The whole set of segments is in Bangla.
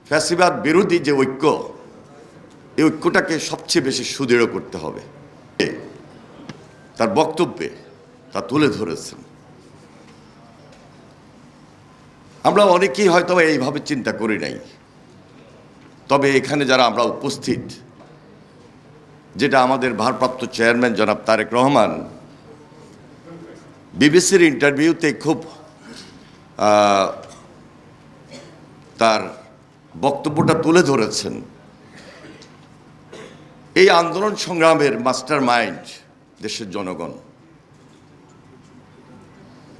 ফ্যাসিবাদ বিরোধী যে ঐক্য, এই ঐক্যটাকে সবচেয়ে বেশি সুদৃঢ় করতে হবে। তার বক্তব্যে তা তুলে ধরেছেন। আমরা অনেকেই হয়তো এইভাবে চিন্তা করি নাই, তবে এখানে যারা আমরা উপস্থিত, যেটা আমাদের ভারপ্রাপ্ত চেয়ারম্যান জনাব তারেক রহমান বিবিসির ইন্টারভিউতে খুব তার বক্তব্যটা তুলে ধরেছেন। এই আন্দোলন সংগ্রামের মাস্টার মাইন্ড দেশের জনগণ,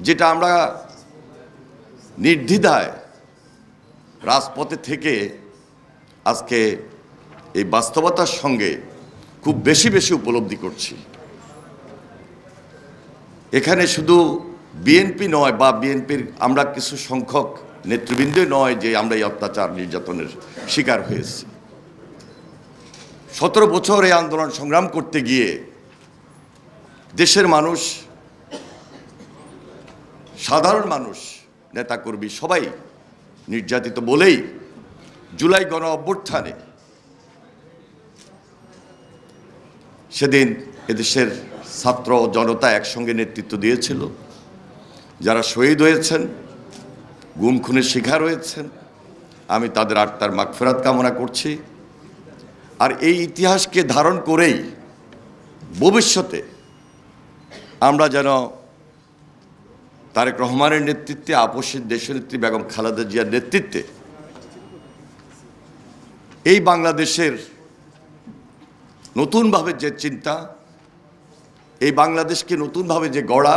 যেটা আমরা নির্দ্বিধায় রাজপথে থেকে আজকে এই বাস্তবতার সঙ্গে খুব বেশি বেশি উপলব্ধি করছি। এখানে শুধু বিএনপি নয় বা বিএনপির আমরা কিছু সংখ্যক নেতৃবৃন্দ নয় যে আমরা এই অত্যাচার নির্যাতনের শিকার হয়েছি। 17 বছর এই আন্দোলন সংগ্রাম করতে গিয়ে দেশের মানুষ, সাধারণ মানুষ, নেতাকর্মী সবাই নির্যাতিত বলেই জুলাই গণ অভ্যুত্থানে সেদিন এদেশের ছাত্র জনতা একসঙ্গে নেতৃত্ব দিয়েছিল। যারা শহীদ হয়েছেন, গুম খুনের শিকার হয়েছেন, আমি তাদের আত্মার মাগফিরাত কামনা করছি। আর এই ইতিহাসকে ধারণ করেই ভবিষ্যতে আমরা যেন তারেক রহমানের নেতৃত্বে, আপসের দেশনেত্রী বেগম খালেদা জিয়ার নেতৃত্বে এই বাংলাদেশের নতুনভাবে যে চিন্তা, এই বাংলাদেশকে নতুনভাবে যে গড়া,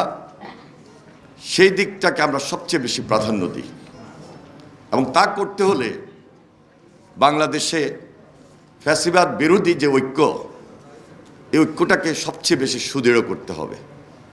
সেই দিকটাকে আমরা সবচেয়ে বেশি প্রাধান্য দিই। এবং তা করতে হলে বাংলাদেশে ফ্যাসিবাদ বিরোধী যে ঐক্য, এই ঐক্যটাকে সবচেয়ে বেশি সুদৃঢ় করতে হবে।